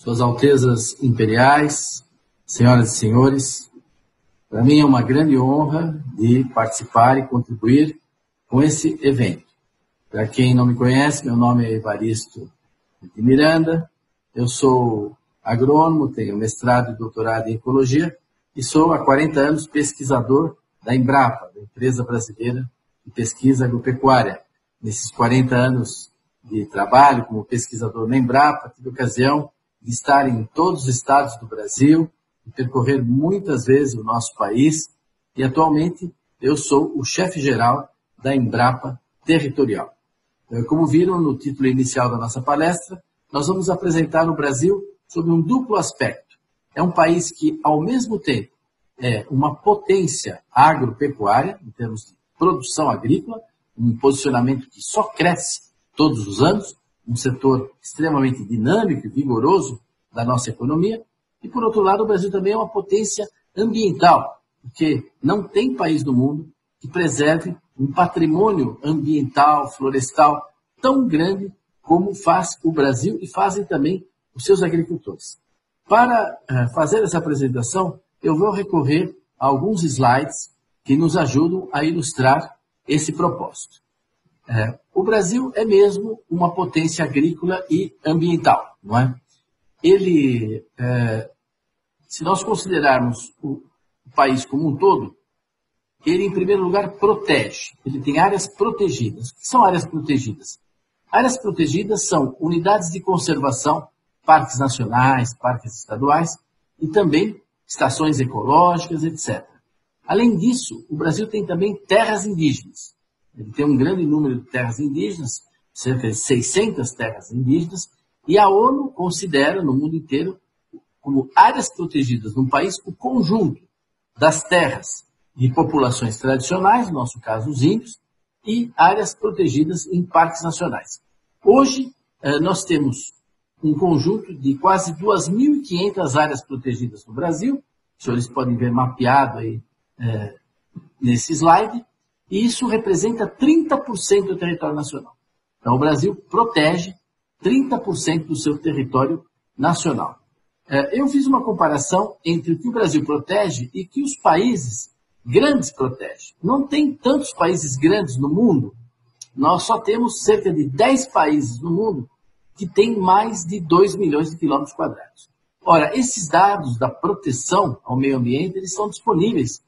Suas Altezas Imperiais, senhoras e senhores, para mim é uma grande honra de participar e contribuir com esse evento. Para quem não me conhece, meu nome é Evaristo de Miranda, eu sou agrônomo, tenho mestrado e doutorado em ecologia e sou há 40 anos pesquisador da Embrapa, da Empresa Brasileira de Pesquisa Agropecuária. Nesses 40 anos de trabalho como pesquisador na Embrapa, tive a ocasião de estar em todos os estados do Brasil e percorrer muitas vezes o nosso país e atualmente eu sou o chefe-geral da Embrapa Territorial. Como viram no título inicial da nossa palestra, nós vamos apresentar o Brasil sob um duplo aspecto. É um país que, ao mesmo tempo, é uma potência agropecuária, em termos de produção agrícola, um posicionamento que só cresce todos os anos, um setor extremamente dinâmico e vigoroso da nossa economia. E, por outro lado, o Brasil também é uma potência ambiental, porque não tem país do mundo que preserve um patrimônio ambiental, florestal, tão grande como faz o Brasil e fazem também os seus agricultores. Para fazer essa apresentação, eu vou recorrer a alguns slides que nos ajudam a ilustrar esse propósito. O Brasil é mesmo uma potência agrícola e ambiental, não é? Ele, se nós considerarmos o país como um todo, ele, em primeiro lugar, protege. Ele tem áreas protegidas. O que são áreas protegidas? Áreas protegidas são unidades de conservação, parques nacionais, parques estaduais e também estações ecológicas, etc. Além disso, o Brasil tem também terras indígenas. Ele tem um grande número de terras indígenas, cerca de 600 terras indígenas, e a ONU considera no mundo inteiro como áreas protegidas no país o conjunto das terras de populações tradicionais, no nosso caso os índios, e áreas protegidas em parques nacionais. Hoje, nós temos um conjunto de quase 2.500 áreas protegidas no Brasil, os senhores podem ver mapeado aí nesse slide, e isso representa 30% do território nacional. Então, o Brasil protege 30% do seu território nacional. Eu fiz uma comparação entre o que o Brasil protege e que os países grandes protegem. Não tem tantos países grandes no mundo, nós só temos cerca de 10 países no mundo que têm mais de 2 milhões de quilômetros quadrados. Ora, esses dados da proteção ao meio ambiente, eles estão disponíveis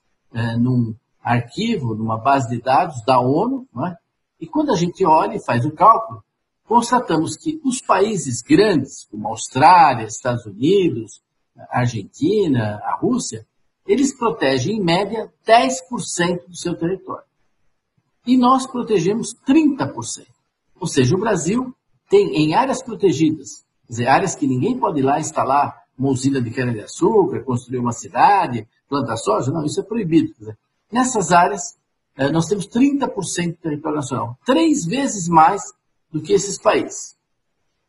num arquivo, numa base de dados da ONU, não é? E quando a gente olha e faz o cálculo, constatamos que os países grandes, como a Austrália, Estados Unidos, a Argentina, a Rússia, eles protegem, em média, 10% do seu território. E nós protegemos 30%. Ou seja, o Brasil tem, em áreas protegidas, quer dizer, áreas que ninguém pode ir lá instalar uma usina de cana-de-açúcar, construir uma cidade, plantar soja, não, isso é proibido. Quer dizer, nessas áreas, nós temos 30% do território nacional, 3 vezes mais do que esses países.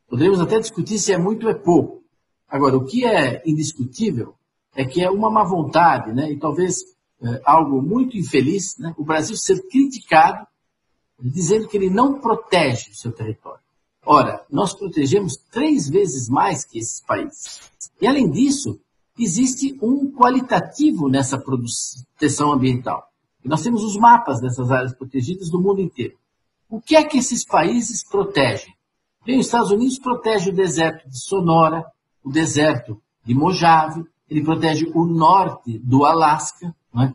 Poderíamos até discutir se é muito ou é pouco. Agora, o que é indiscutível é que é uma má vontade, né, e talvez algo muito infeliz, né, o Brasil ser criticado dizendo que ele não protege o seu território. Ora, nós protegemos 3 vezes mais que esses países. E, além disso, existe um qualitativo nessa proteção ambiental. E nós temos os mapas dessas áreas protegidas do mundo inteiro. O que é que esses países protegem? Bem, os Estados Unidos protege o deserto de Sonora, o deserto de Mojave, ele protege o norte do Alasca. Não é?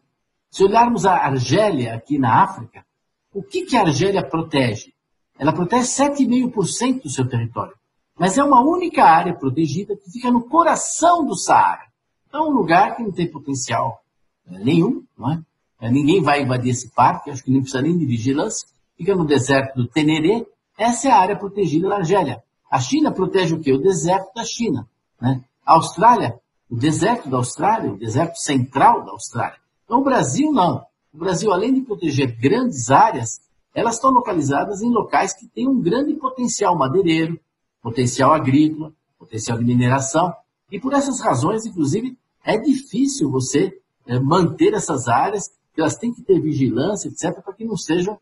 Se olharmos a Argélia aqui na África, o que a Argélia protege? Ela protege 7,5% do seu território. Mas é uma única área protegida que fica no coração do Saara. Então é um lugar que não tem potencial nenhum. Não é? Ninguém vai invadir esse parque, acho que nem precisa nem de vigilância. Fica no deserto do Teneré. Essa é a área protegida da Argélia. A China protege o quê? O deserto da China. Né? A Austrália, o deserto da Austrália, o deserto central da Austrália. Então o Brasil não. O Brasil, além de proteger grandes áreas, elas estão localizadas em locais que têm um grande potencial madeireiro, potencial agrícola, potencial de mineração. E por essas razões, inclusive, é difícil você manter essas áreas, que elas têm que ter vigilância, etc., para que não sejam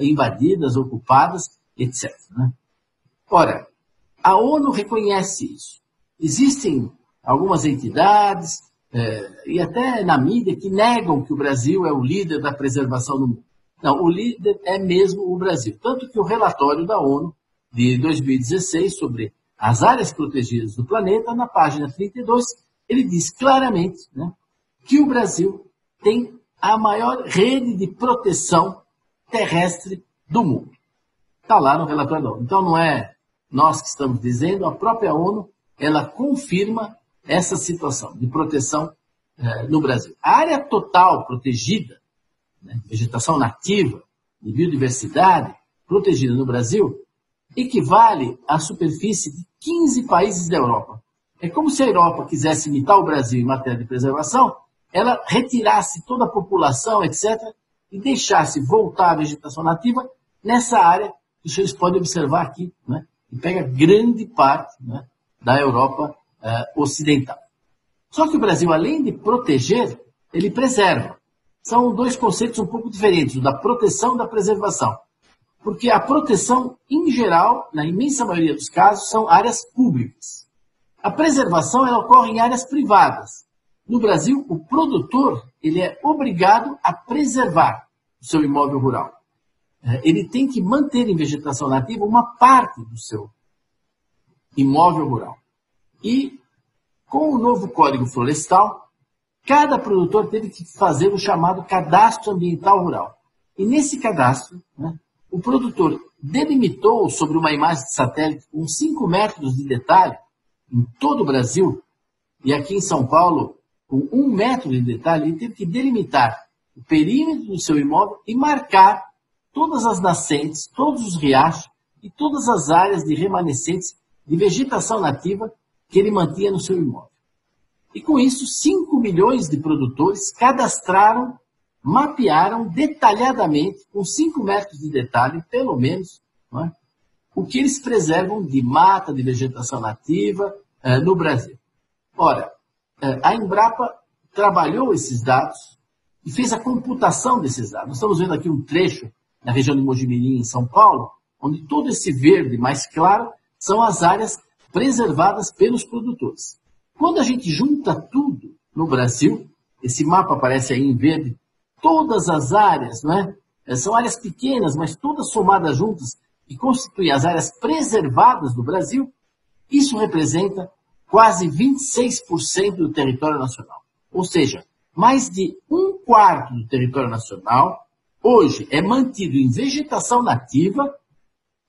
invadidas, ocupadas, etc. Né? Ora, a ONU reconhece isso. Existem algumas entidades e até na mídia que negam que o Brasil é o líder da preservação do mundo. Não, o líder é mesmo o Brasil. Tanto que o relatório da ONU de 2016 sobre as áreas protegidas do planeta, na página 32, ele diz claramente, né, que o Brasil tem a maior rede de proteção terrestre do mundo. Está lá no relatório da ONU. Então não é nós que estamos dizendo, a própria ONU, ela confirma essa situação de proteção no Brasil. A área total protegida, né, vegetação nativa e biodiversidade protegida no Brasil, equivale à superfície de 15 países da Europa. É como se a Europa quisesse imitar o Brasil em matéria de preservação, ela retirasse toda a população, etc., e deixasse voltar a vegetação nativa nessa área que vocês podem observar aqui, né, e pega grande parte, né, da Europa ocidental. Só que o Brasil, além de proteger, ele preserva. São dois conceitos um pouco diferentes, o da proteção e da preservação. Porque a proteção, em geral, na imensa maioria dos casos, são áreas públicas. A preservação ela ocorre em áreas privadas. No Brasil, o produtor ele é obrigado a preservar o seu imóvel rural. Ele tem que manter em vegetação nativa uma parte do seu imóvel rural. E, com o novo Código Florestal, cada produtor teve que fazer o chamado Cadastro Ambiental Rural. E nesse cadastro, né, o produtor delimitou sobre uma imagem de satélite com 5 metros de detalhe em todo o Brasil, e aqui em São Paulo, com 1 metro de detalhe, ele teve que delimitar o perímetro do seu imóvel e marcar todas as nascentes, todos os riachos e todas as áreas de remanescentes de vegetação nativa que ele mantinha no seu imóvel. E com isso, 5 milhões de produtores cadastraram, mapearam detalhadamente, com 5 metros de detalhe, pelo menos, não é, o que eles preservam de mata, de vegetação nativa no Brasil. Ora, a Embrapa trabalhou esses dados e fez a computação desses dados. Nós estamos vendo aqui um trecho na região de Mojimirim, em São Paulo, onde todo esse verde mais claro são as áreas preservadas pelos produtores. Quando a gente junta tudo no Brasil, esse mapa aparece aí em verde, todas as áreas, né, são áreas pequenas, mas todas somadas juntas, que constituem as áreas preservadas do Brasil, isso representa quase 26% do território nacional. Ou seja, mais de 1/4 do território nacional hoje é mantido em vegetação nativa,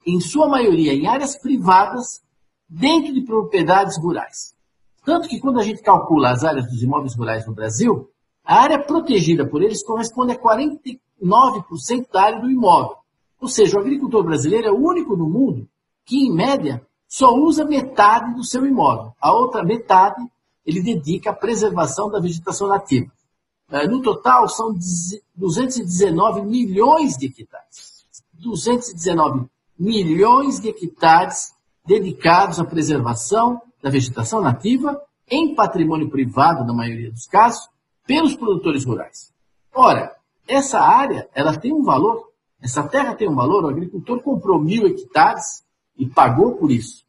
em sua maioria em áreas privadas, dentro de propriedades rurais. Tanto que quando a gente calcula as áreas dos imóveis rurais no Brasil, a área protegida por eles corresponde a 49% da área do imóvel. Ou seja, o agricultor brasileiro é o único no mundo que, em média, só usa metade do seu imóvel. A outra metade ele dedica à preservação da vegetação nativa. No total, são 219 milhões de hectares. 219 milhões de hectares dedicados à preservação da vegetação nativa em patrimônio privado, na maioria dos casos, pelos produtores rurais. Ora, essa área ela tem um valor, essa terra tem um valor, o agricultor comprou 1.000 hectares e pagou por isso.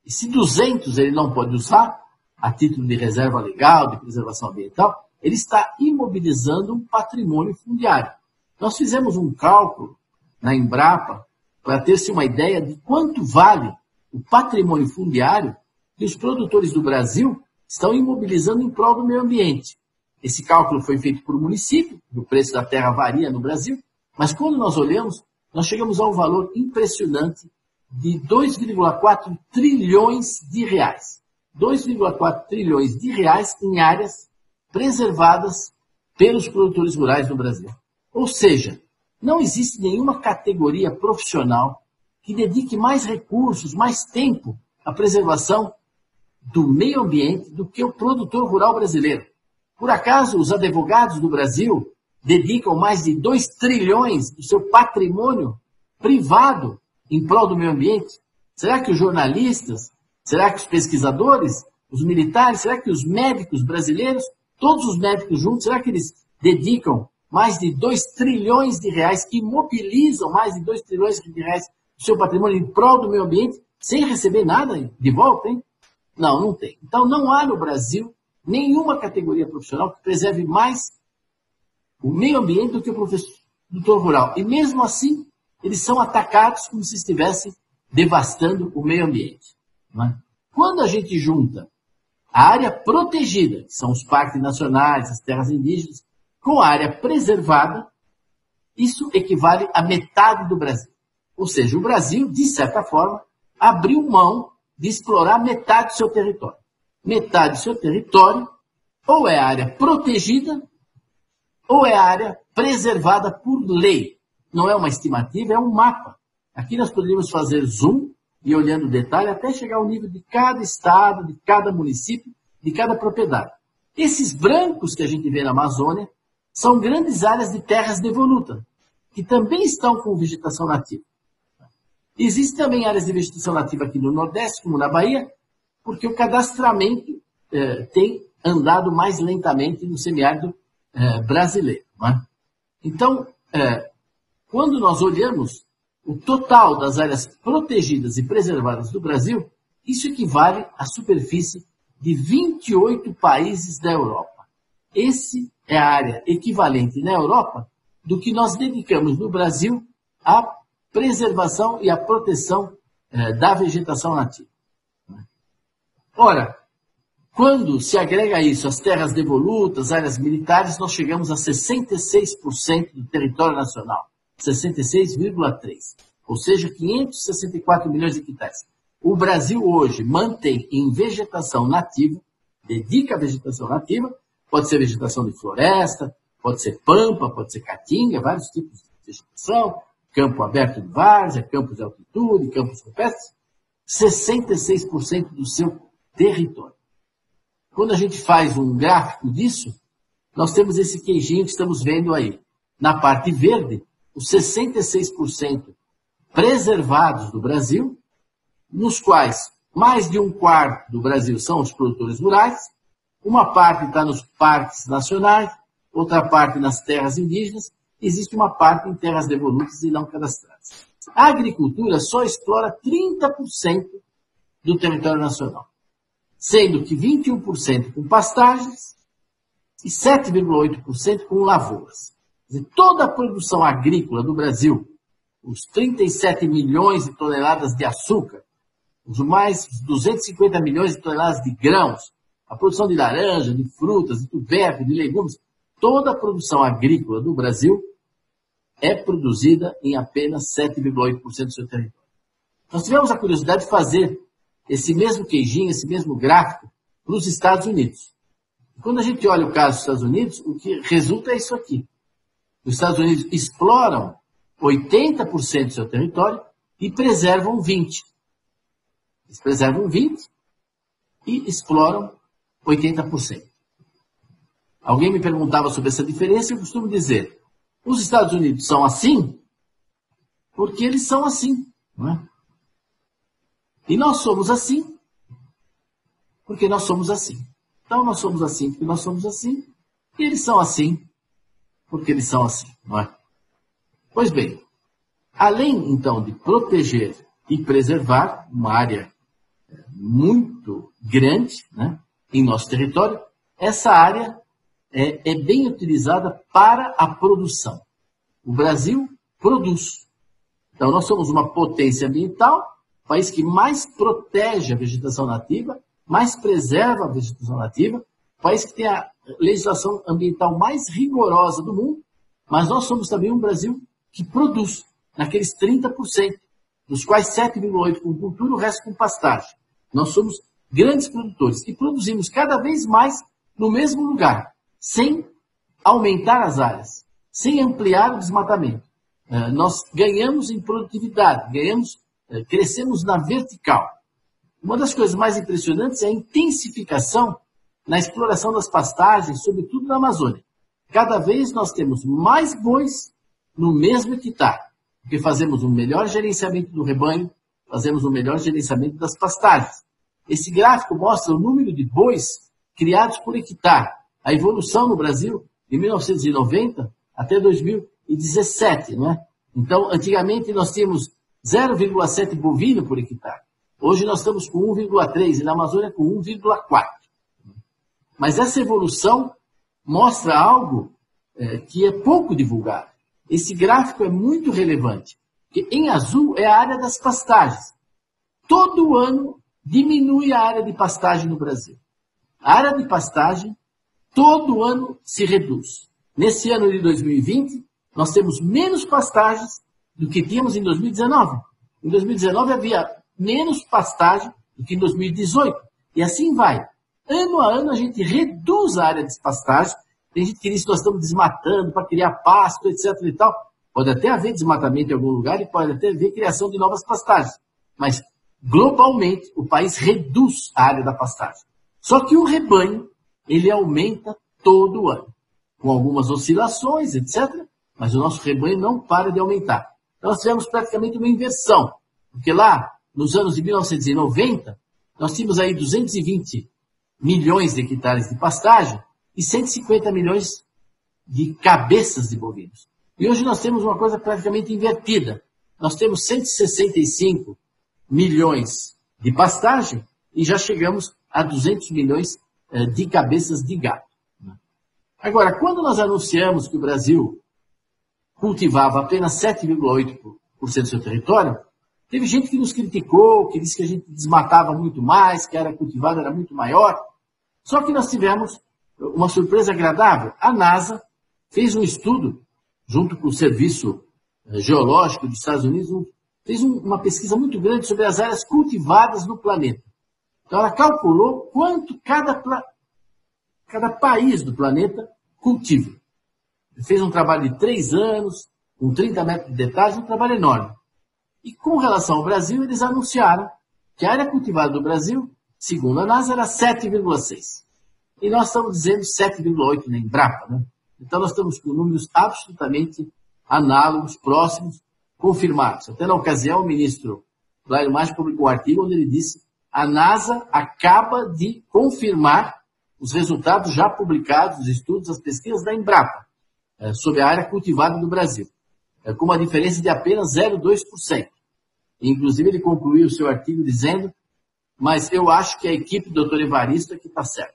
E se 200 ele não pode usar, a título de reserva legal, de preservação ambiental, ele está imobilizando um patrimônio fundiário. Nós fizemos um cálculo na Embrapa para ter-se uma ideia de quanto vale o patrimônio fundiário que os produtores do Brasil estão imobilizando em prol do meio ambiente. Esse cálculo foi feito por município, o preço da terra varia no Brasil, mas quando nós olhamos, nós chegamos a um valor impressionante de 2,4 trilhões de reais. 2,4 trilhões de reais em áreas preservadas pelos produtores rurais no Brasil. Ou seja, não existe nenhuma categoria profissional que dedique mais recursos, mais tempo à preservação do meio ambiente do que o produtor rural brasileiro. Por acaso, os advogados do Brasil dedicam mais de 2 trilhões do seu patrimônio privado em prol do meio ambiente? Será que os jornalistas, será que os pesquisadores, os militares, será que os médicos brasileiros, todos os médicos juntos, será que eles dedicam mais de 2 trilhões de reais, que mobilizam mais de 2 trilhões de reais do seu patrimônio em prol do meio ambiente, sem receber nada de volta, hein? Não, não tem. Então, não há no Brasil nenhuma categoria profissional que preserve mais o meio ambiente do que o produtor rural. E mesmo assim, eles são atacados como se estivessem devastando o meio ambiente. Não é? Quando a gente junta a área protegida, que são os parques nacionais, as terras indígenas, com a área preservada, isso equivale a metade do Brasil. Ou seja, o Brasil, de certa forma, abriu mão de explorar metade do seu território. Metade do seu território ou é área protegida ou é área preservada por lei. Não é uma estimativa, é um mapa. Aqui nós poderíamos fazer zoom e olhando o detalhe até chegar ao nível de cada estado, de cada município, de cada propriedade. Esses brancos que a gente vê na Amazônia são grandes áreas de terras devolutas, que também estão com vegetação nativa. Existem também áreas de vegetação nativa aqui no Nordeste, como na Bahia, porque o cadastramento tem andado mais lentamente no semiárido brasileiro. Não é? Então, quando nós olhamos o total das áreas protegidas e preservadas do Brasil, isso equivale à superfície de 28 países da Europa. Esse é a área equivalente na Europa do que nós dedicamos no Brasil à preservação e à proteção da vegetação nativa. Ora, quando se agrega a isso as terras devolutas, áreas militares, nós chegamos a 66% do território nacional. 66,3%. Ou seja, 564 milhões de hectares. O Brasil hoje mantém em vegetação nativa, dedica a vegetação nativa, pode ser vegetação de floresta, pode ser pampa, pode ser caatinga, vários tipos de vegetação, campo aberto de várzea, campos de altitude, campos rupestres, 66% do seu território. Quando a gente faz um gráfico disso, nós temos esse queijinho que estamos vendo aí. Na parte verde, os 66% preservados do Brasil, nos quais mais de um quarto do Brasil são os produtores rurais, uma parte está nos parques nacionais, outra parte nas terras indígenas, existe uma parte em terras devolutas e não cadastradas. A agricultura só explora 30% do território nacional, sendo que 21% com pastagens e 7,8% com lavouras. Quer dizer, toda a produção agrícola do Brasil, os 37 milhões de toneladas de açúcar, os mais 250 milhões de toneladas de grãos, a produção de laranja, de frutas, de tubérculos, de legumes, toda a produção agrícola do Brasil é produzida em apenas 7,8% do seu território. Nós tivemos a curiosidade de fazer esse mesmo queijinho, esse mesmo gráfico para os Estados Unidos. E quando a gente olha o caso dos Estados Unidos, o que resulta é isso aqui. Os Estados Unidos exploram 80% do seu território e preservam 20%. Eles preservam 20% e exploram 80%. Alguém me perguntava sobre essa diferença e eu costumo dizer, os Estados Unidos são assim porque eles são assim, não é? E nós somos assim porque nós somos assim. Então nós somos assim porque nós somos assim e eles são assim porque eles são assim, não é? Pois bem, além então de proteger e preservar uma área muito grande, né, em nosso território, essa área é bem utilizada para a produção. O Brasil produz. Então nós somos uma potência ambiental, país que mais protege a vegetação nativa, mais preserva a vegetação nativa, país que tem a legislação ambiental mais rigorosa do mundo, mas nós somos também um Brasil que produz naqueles 30%, dos quais 7,8% com cultura, o resto com pastagem. Nós somos grandes produtores e produzimos cada vez mais no mesmo lugar, sem aumentar as áreas, sem ampliar o desmatamento. Nós ganhamos em produtividade, crescemos na vertical. Uma das coisas mais impressionantes é a intensificação na exploração das pastagens, sobretudo na Amazônia. Cada vez nós temos mais bois no mesmo hectare, porque fazemos um melhor gerenciamento do rebanho, fazemos um melhor gerenciamento das pastagens. Esse gráfico mostra o número de bois criados por hectare, a evolução no Brasil de 1990 até 2017, não é? Então, antigamente nós tínhamos 0,7 bovino por hectare. Hoje nós estamos com 1,3 e na Amazônia com 1,4. Mas essa evolução mostra algo que é pouco divulgado. Esse gráfico é muito relevante, porque em azul é a área das pastagens. Todo ano diminui a área de pastagem no Brasil. A área de pastagem todo ano se reduz. Nesse ano de 2020, nós temos menos pastagens do que tínhamos em 2019. Em 2019 havia menos pastagem do que em 2018. E assim vai. Ano a ano a gente reduz a área de pastagem. Tem gente que diz que nós estamos desmatando para criar pasto, etc. e tal. Pode até haver desmatamento em algum lugar e pode até haver criação de novas pastagens. Mas, globalmente, o país reduz a área da pastagem. Só que o rebanho, ele aumenta todo ano, com algumas oscilações, etc. Mas o nosso rebanho não para de aumentar. Então, nós tivemos praticamente uma inversão. Porque lá, nos anos de 1990, nós tínhamos aí 220 milhões de hectares de pastagem e 150 milhões de cabeças de bovinos. E hoje nós temos uma coisa praticamente invertida. Nós temos 165 milhões de pastagem e já chegamos a 200 milhões de cabeças de gado. Agora, quando nós anunciamos que o Brasil cultivava apenas 7,8% do seu território, teve gente que nos criticou, que disse que a gente desmatava muito mais, que a área cultivada era muito maior. Só que nós tivemos uma surpresa agradável. A NASA fez um estudo, junto com o Serviço Geológico dos Estados Unidos, fez uma pesquisa muito grande sobre as áreas cultivadas no planeta. Então ela calculou quanto cada país do planeta cultiva. Fez um trabalho de 3 anos, com 30 metros de detalhes, um trabalho enorme. E com relação ao Brasil, eles anunciaram que a área cultivada do Brasil, segundo a NASA, era 7,6. E nós estamos dizendo 7,8 na Embrapa, né? Então nós estamos com números absolutamente análogos, próximos, confirmados. Até na ocasião, o ministro Cláudio Maggi publicou um artigo onde ele disse: a NASA acaba de confirmar os resultados já publicados, os estudos, as pesquisas da Embrapa, sobre a área cultivada do Brasil, com uma diferença de apenas 0,2%. Inclusive, ele concluiu o seu artigo dizendo: mas eu acho que a equipe do Dr. Evaristo é que está certa.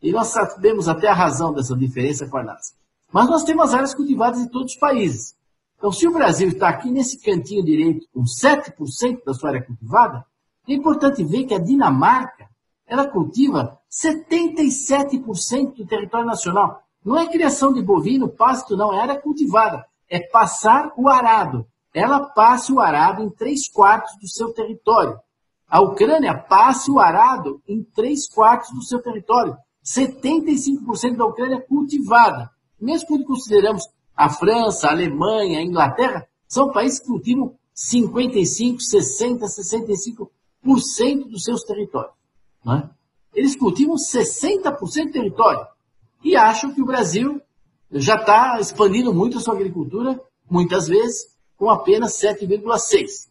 E nós sabemos até a razão dessa diferença com a NASA. Mas nós temos as áreas cultivadas em todos os países. Então, se o Brasil está aqui nesse cantinho direito com 7% da sua área cultivada, é importante ver que a Dinamarca, ela cultiva 77% do território nacional. Não é criação de bovino, pasto, não, é área cultivada. É passar o arado. Ela passa o arado em 3/4 do seu território. A Ucrânia passa o arado em 3/4 do seu território. 75% da Ucrânia é cultivada. Mesmo quando consideramos a França, a Alemanha, a Inglaterra, são países que cultivam 55%, 60%, 65% dos seus territórios. Não é? Eles cultivam 60% do território e acham que o Brasil já está expandindo muito a sua agricultura, muitas vezes, com apenas 7,6%.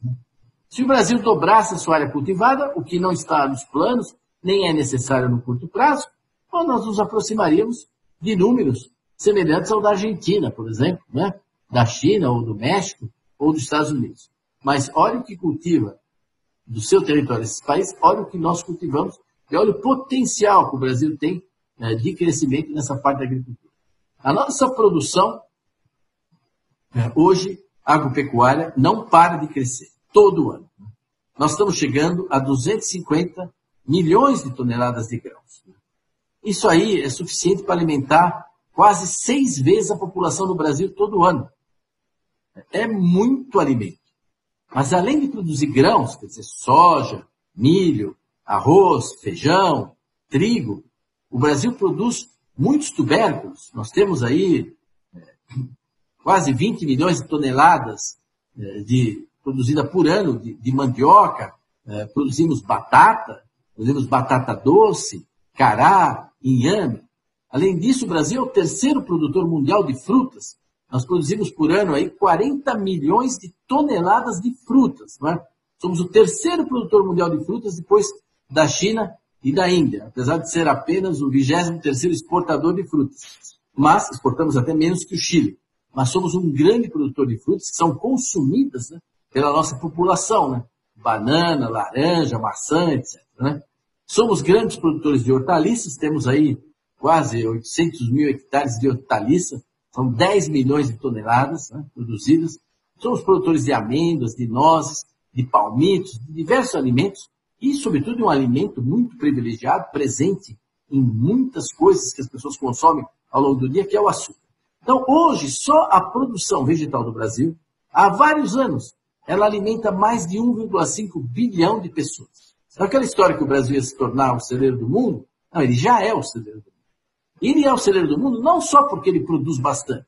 Se o Brasil dobrasse a sua área cultivada, o que não está nos planos, nem é necessário no curto prazo, nós nos aproximaríamos de números semelhantes ao da Argentina, por exemplo, né? Da China, ou do México, ou dos Estados Unidos. Mas olha o que cultiva do seu território esses países, olha o que nós cultivamos e olha o potencial que o Brasil tem de crescimento nessa parte da agricultura. A nossa produção, hoje, agropecuária, não para de crescer, todo ano. Nós estamos chegando a 250 milhões de toneladas de grãos. Isso aí é suficiente para alimentar quase 6 vezes a população do Brasil todo ano. É muito alimento. Mas além de produzir grãos, quer dizer, soja, milho, arroz, feijão, trigo, o Brasil produz muitos tubérculos. Nós temos aí quase 20 milhões de toneladas produzida por ano de mandioca, produzimos batata doce, cará, inhame. Além disso, o Brasil é o terceiro produtor mundial de frutas. Nós produzimos por ano aí 40 milhões de toneladas de frutas. Não é? Somos o terceiro produtor mundial de frutas depois da China e da Índia, apesar de ser apenas o 23º exportador de frutas. Mas exportamos até menos que o Chile. Mas somos um grande produtor de frutas que são consumidas, né, pela nossa população. Né? banana, laranja, maçã, etc. Né? Somos grandes produtores de hortaliças, temos aí quase 800 mil hectares de hortaliça, são 10 milhões de toneladas, né, produzidas. Somos produtores de amêndoas, de nozes, de palmitos, de diversos alimentos e, sobretudo, um alimento muito privilegiado, presente em muitas coisas que as pessoas consomem ao longo do dia, que é o açúcar. Então, hoje, só a produção vegetal do Brasil, há vários anos, ela alimenta mais de 1,5 bilhão de pessoas. Sabe aquela história que o Brasil ia se tornar o celeiro do mundo? Não, ele já é o celeiro do mundo. Ele é o celeiro do mundo não só porque ele produz bastante,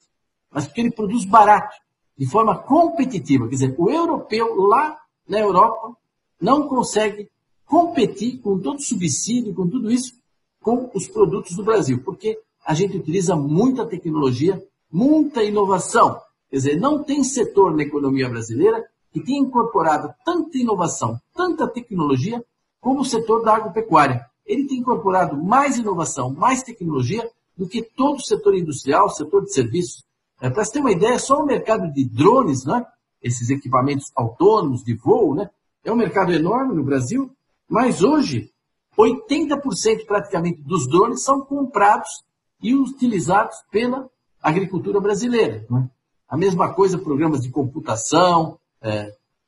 mas porque ele produz barato, de forma competitiva. Quer dizer, o europeu lá na Europa não consegue competir com todo o subsídio, com tudo isso, com os produtos do Brasil, porque a gente utiliza muita tecnologia, muita inovação. Quer dizer, não tem setor na economia brasileira que tenha incorporado tanta inovação, tanta tecnologia, como o setor da agropecuária. Ele tem incorporado mais inovação, mais tecnologia do que todo o setor industrial, o setor de serviços. Para você ter uma ideia, só o mercado de drones, né, esses equipamentos autônomos de voo, né, é um mercado enorme no Brasil, mas hoje 80% praticamente dos drones são comprados e utilizados pela agricultura brasileira. Né? A mesma coisa, programas de computação,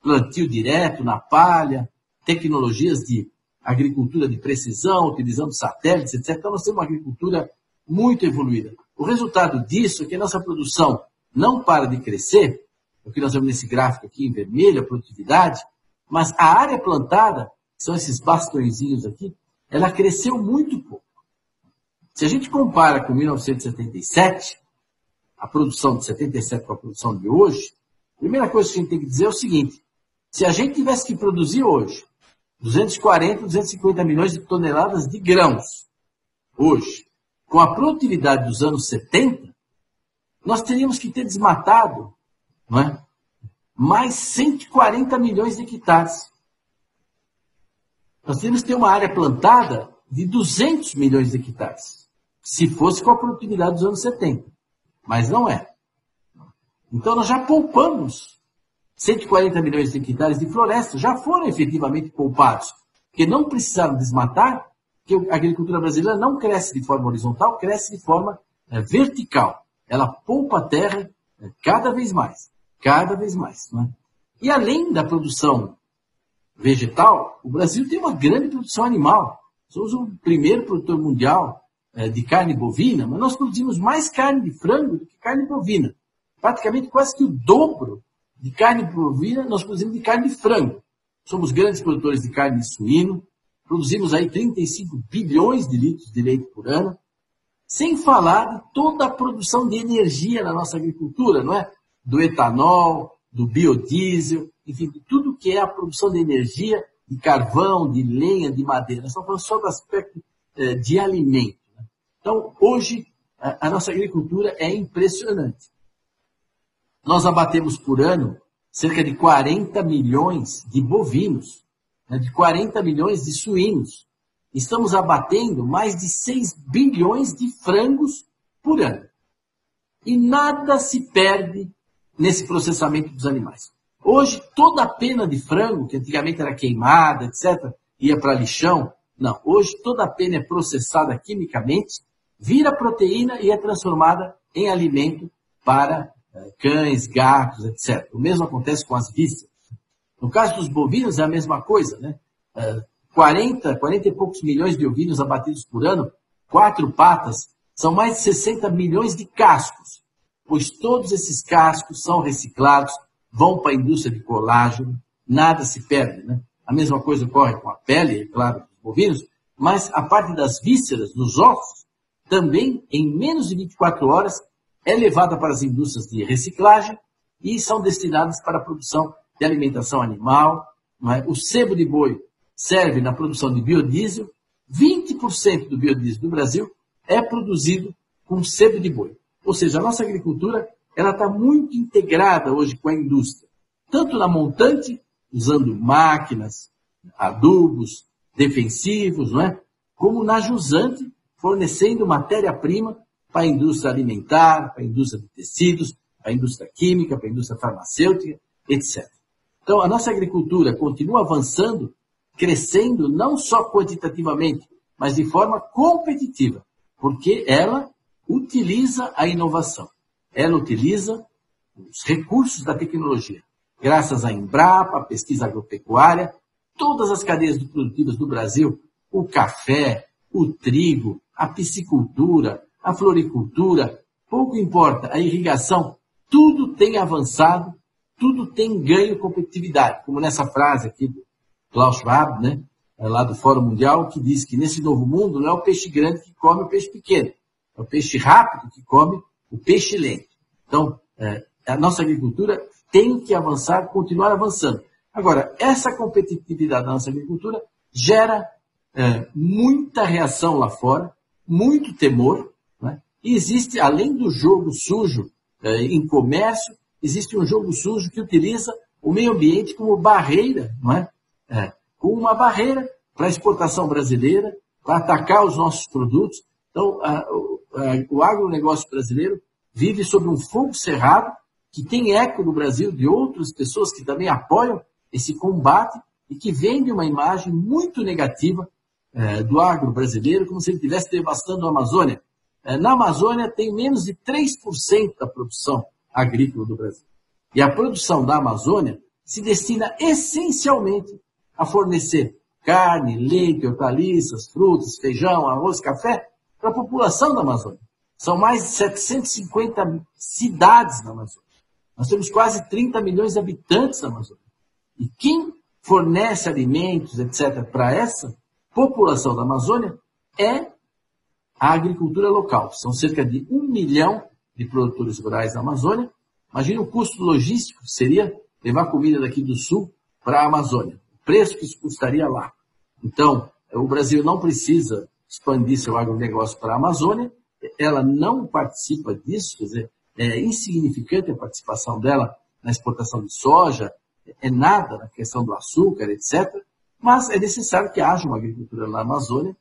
plantio direto na palha, tecnologias de agricultura de precisão, utilizando satélites, etc. Então, nós temos uma agricultura muito evoluída. O resultado disso é que a nossa produção não para de crescer, o que nós vemos nesse gráfico aqui em vermelho, a produtividade, mas a área plantada, que são esses bastõezinhos aqui, ela cresceu muito pouco. Se a gente compara com 1977, a produção de 77 com a produção de hoje, a primeira coisa que a gente tem que dizer é o seguinte: se a gente tivesse que produzir hoje 240, 250 milhões de toneladas de grãos, hoje, com a produtividade dos anos 70, nós teríamos que ter desmatado, não é, mais 140 milhões de hectares. Nós teríamos que ter uma área plantada de 200 milhões de hectares, se fosse com a produtividade dos anos 70. Mas não é. Então nós já poupamos 140 milhões de hectares de floresta, já foram efetivamente poupados, porque não precisaram desmatar, porque a agricultura brasileira não cresce de forma horizontal, cresce de forma vertical. Ela poupa a terra cada vez mais. Né? E além da produção vegetal, o Brasil tem uma grande produção animal. Somos o primeiro produtor mundial de carne bovina, mas nós produzimos mais carne de frango do que carne bovina. Praticamente quase que o dobro de carne bovina nós produzimos de carne de frango. Somos grandes produtores de carne de suíno, produzimos aí 35 bilhões de litros de leite por ano, sem falar de toda a produção de energia na nossa agricultura, não é? Do etanol, do biodiesel, enfim, de tudo que é a produção de energia, de carvão, de lenha, de madeira. Nós estamos falando só do aspecto de alimento. Né? Então, hoje, a nossa agricultura é impressionante. Nós abatemos por ano cerca de 40 milhões de bovinos, né, de 40 milhões de suínos. Estamos abatendo mais de 6 bilhões de frangos por ano. E nada se perde nesse processamento dos animais. Hoje, toda a pena de frango, que antigamente era queimada, etc., ia para lixão, não. Hoje, toda a pena é processada quimicamente, vira proteína e é transformada em alimento para cães, gatos, etc. O mesmo acontece com as vísceras. No caso dos bovinos é a mesma coisa, né? 40 e poucos milhões de ovinos abatidos por ano, 4 patas, são mais de 60 milhões de cascos, pois todos esses cascos são reciclados, vão para a indústria de colágeno, nada se perde, né? A mesma coisa ocorre com a pele, é claro, dos bovinos, mas a parte das vísceras, dos ossos, também, em menos de 24 horas, é levada para as indústrias de reciclagem e são destinadas para a produção de alimentação animal. Não é? O sebo de boi serve na produção de biodiesel. 20% do biodiesel do Brasil é produzido com sebo de boi. Ou seja, a nossa agricultura ela está muito integrada hoje com a indústria. Tanto na montante, usando máquinas, adubos, defensivos, não é? Como na jusante, fornecendo matéria-prima para a indústria alimentar, para a indústria de tecidos, para a indústria química, para a indústria farmacêutica, etc. Então, a nossa agricultura continua avançando, crescendo, não só quantitativamente, mas de forma competitiva, porque ela utiliza a inovação, ela utiliza os recursos da tecnologia. Graças à Embrapa, à pesquisa agropecuária, todas as cadeias produtivas do Brasil, o café, o trigo, a piscicultura, a floricultura, pouco importa, a irrigação, tudo tem avançado, tudo tem ganho competitividade, como nessa frase aqui do Klaus Schwab, né, lá do Fórum Mundial, que diz que nesse novo mundo não é o peixe grande que come o peixe pequeno, é o peixe rápido que come o peixe lento. Então, a nossa agricultura tem que avançar, continuar avançando. Agora, essa competitividade da nossa agricultura gera muita reação lá fora, muito temor, né? E existe, além do jogo sujo em comércio, existe um jogo sujo que utiliza o meio ambiente como barreira, não é? Como uma barreira para a exportação brasileira, para atacar os nossos produtos. Então, o agronegócio brasileiro vive sob um fogo cerrado, que tem eco no Brasil de outras pessoas que também apoiam esse combate e que vende uma imagem muito negativa do agro brasileiro, como se ele estivesse devastando a Amazônia. Na Amazônia tem menos de 3% da produção agrícola do Brasil. E a produção da Amazônia se destina essencialmente a fornecer carne, leite, hortaliças, frutas, feijão, arroz, café para a população da Amazônia. São mais de 750 cidades na Amazônia. Nós temos quase 30 milhões de habitantes na Amazônia. E quem fornece alimentos, etc., para essa população da Amazônia é a agricultura local. São cerca de 1 milhão de produtores rurais na Amazônia. Imagina o custo logístico que seria levar comida daqui do sul para a Amazônia. O preço que isso custaria lá. Então, o Brasil não precisa expandir seu agronegócio para a Amazônia. Ela não participa disso, quer dizer, é insignificante a participação dela na exportação de soja, é nada na questão do açúcar, etc. Mas é necessário que haja uma agricultura na Amazônia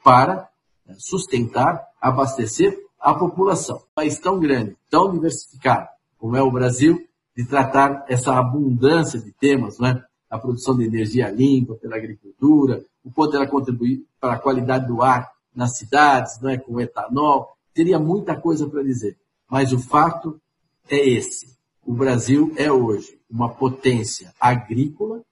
para sustentar, abastecer a população. Um país tão grande, tão diversificado como é o Brasil, de tratar essa abundância de temas, não é? A produção de energia limpa pela agricultura, o quanto ela contribui para a qualidade do ar nas cidades, não é? Com etanol, teria muita coisa para dizer. Mas o fato é esse. O Brasil é hoje uma potência agrícola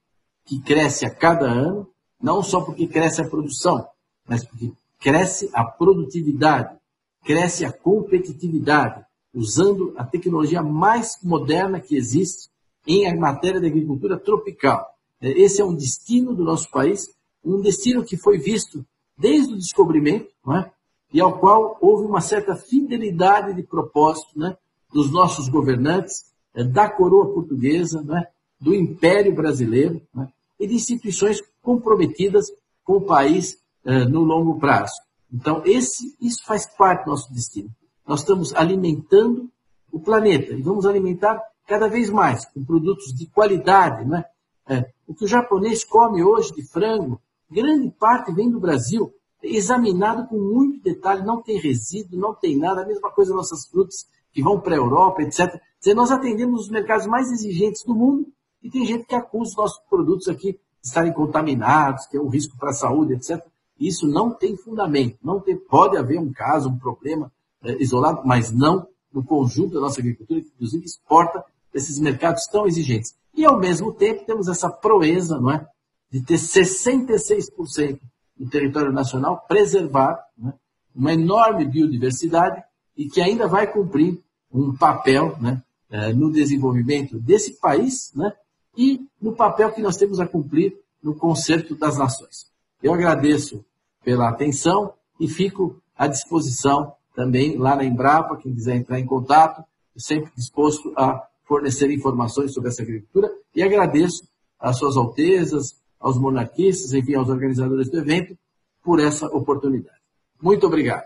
que cresce a cada ano, não só porque cresce a produção, mas porque cresce a produtividade, cresce a competitividade, usando a tecnologia mais moderna que existe em matéria de agricultura tropical. Esse é um destino do nosso país, um destino que foi visto desde o descobrimento, não é? E ao qual houve uma certa fidelidade de propósito, né, dos nossos governantes, da coroa portuguesa, né, do Império Brasileiro, né, e de instituições comprometidas com o país no longo prazo. Então, isso faz parte do nosso destino. Nós estamos alimentando o planeta e vamos alimentar cada vez mais com produtos de qualidade, né? O que o japonês come hoje de frango, grande parte vem do Brasil, examinado com muito detalhe, não tem resíduo, não tem nada, a mesma coisa nossas frutas que vão para a Europa, etc. Nós atendemos os mercados mais exigentes do mundo e tem gente que acusa os nossos produtos aqui de estarem contaminados, que é um risco para a saúde, etc. Isso não tem fundamento, pode haver um caso, um problema isolado, mas não no conjunto da nossa agricultura, que inclusive exporta esses mercados tão exigentes. E, ao mesmo tempo, temos essa proeza, não é, de ter 66% do território nacional preservado, né, uma enorme biodiversidade e que ainda vai cumprir um papel, né, no desenvolvimento desse país, né, e no papel que nós temos a cumprir no concerto das nações. Eu agradeço pela atenção e fico à disposição também lá na Embrapa, quem quiser entrar em contato, eu sempre disposto a fornecer informações sobre essa agricultura e agradeço às suas altezas, aos monarquistas, enfim, aos organizadores do evento, por essa oportunidade. Muito obrigado.